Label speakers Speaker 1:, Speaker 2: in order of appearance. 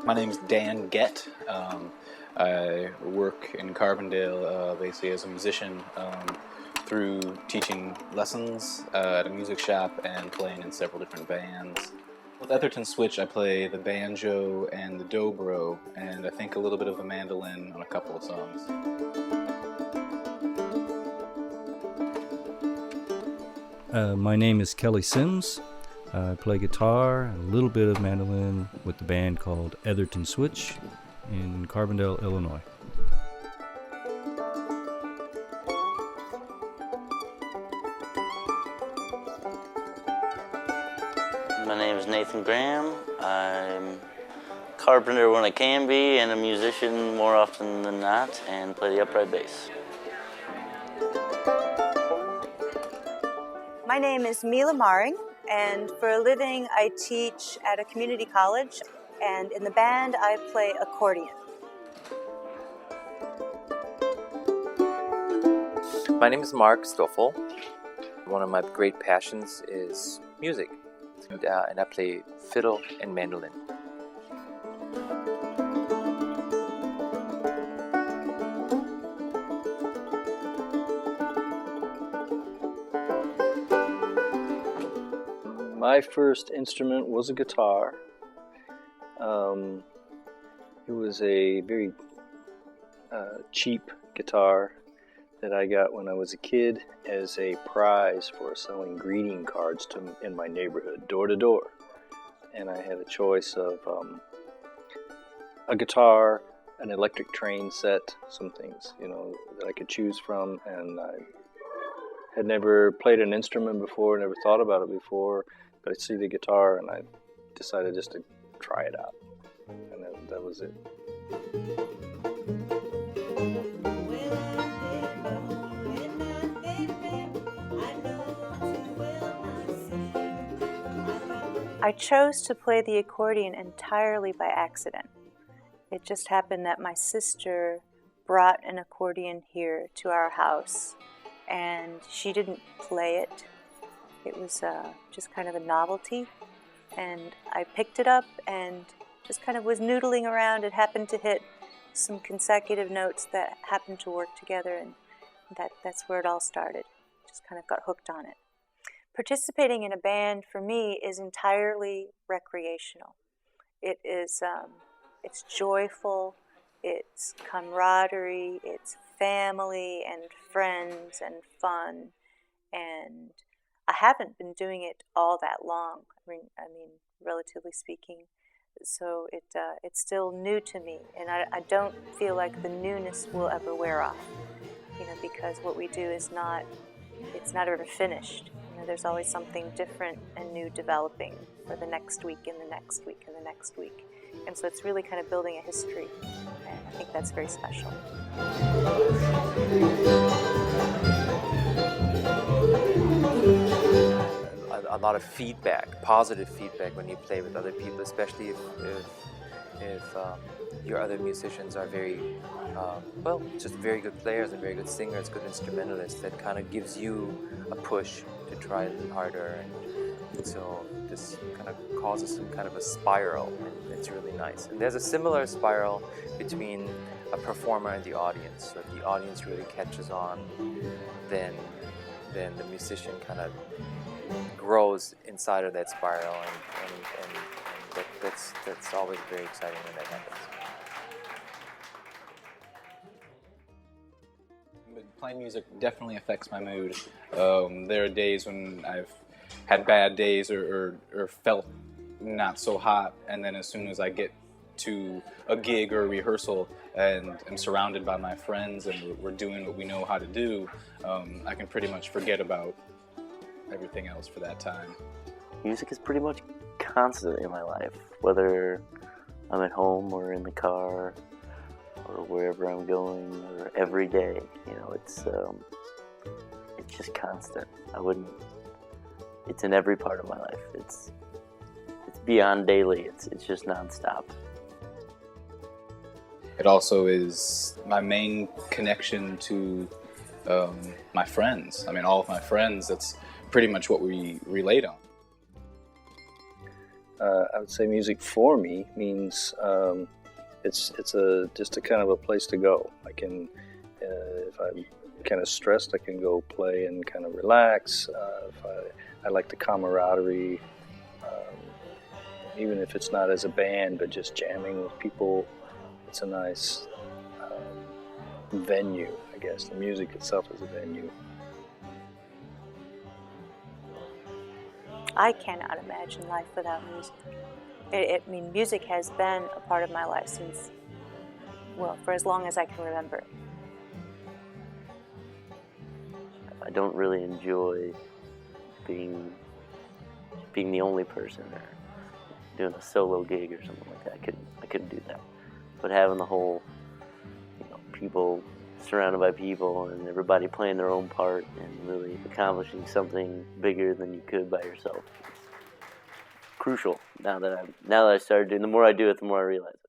Speaker 1: My name's Dan Gett. I work in Carbondale basically as a musician through teaching lessons at a music shop and playing in several different bands. With Etherton Switch, I play the banjo and the dobro, and I think a little bit of the mandolin on a couple of songs.
Speaker 2: My name is Kelly Sims. I play guitar and a little bit of mandolin with the band called Etherton Switch in Carbondale, Illinois.
Speaker 3: My name is Nathan Graham. I'm a carpenter when I can be and a musician more often than not, and play the upright bass.
Speaker 4: My name is Mila Maring, and for a living I teach at a community college, and in the band I play accordion.
Speaker 5: My name is Mark Stoffel. One of my great passions is music, and I play fiddle and mandolin.
Speaker 6: My first instrument was a guitar. It was a very cheap guitar that I got when I was a kid as a prize for selling greeting cards in my neighborhood, door to door. And I had a choice of a guitar, an electric train set, some things, that I could choose from. And I had never played an instrument before, never thought about it before. But I see the guitar and I decided just to try it out. And that was it.
Speaker 4: I chose to play the accordion entirely by accident. It just happened that my sister brought an accordion here to our house, and she didn't play it. It was just kind of a novelty, and I picked it up and just kind of was noodling around. It happened to hit some consecutive notes that happened to work together, and that's where it all started. Just kind of got hooked on it. Participating in a band for me is entirely recreational. It is, it's joyful, it's camaraderie, it's family and friends and fun, and I haven't been doing it all that long. I mean, relatively speaking. So it's still new to me, and I don't feel like the newness will ever wear off. Because what we do is it's not ever finished. There's always something different and new developing for the next week and the next week and the next week. And so it's really kind of building a history, and I think that's very special.
Speaker 5: A lot of feedback, positive feedback when you play with other people, especially if your other musicians are very, just very good players and very good singers, good instrumentalists. That kind of gives you a push to try a little harder, and so this kind of causes some kind of a spiral, and it's really nice. And there's a similar spiral between a performer and the audience. So if the audience really catches on, then the musician kind of grows inside of that spiral, and that's always very exciting when that happens.
Speaker 1: Playing music definitely affects my mood. There are days when I've had bad days or felt not so hot, and then as soon as I get to a gig or a rehearsal and I'm surrounded by my friends and we're doing what we know how to do, I can pretty much forget about everything else for that time.
Speaker 3: Music is pretty much constant in my life, whether I'm at home or in the car or wherever I'm going, or every day. It's just constant. It's in every part of my life. It's beyond daily. It's just nonstop.
Speaker 1: It also is my main connection to my friends. All of my friends, that's pretty much what we relate on.
Speaker 6: I would say music for me means it's just a kind of a place to go. I can, if I'm kind of stressed, I can go play and kind of relax. If I like the camaraderie, even if it's not as a band, but just jamming with people. It's a nice venue, I guess. The music itself is a venue.
Speaker 4: I cannot imagine life without music. I mean, music has been a part of my life since, well, for as long as I can remember.
Speaker 3: I don't really enjoy being the only person or doing a solo gig or something like that. I couldn't do that. But having the whole, people surrounded by people and everybody playing their own part and really accomplishing something bigger than you could by yourself. Crucial. Now that I started doing, the more I do it, the more I realize it.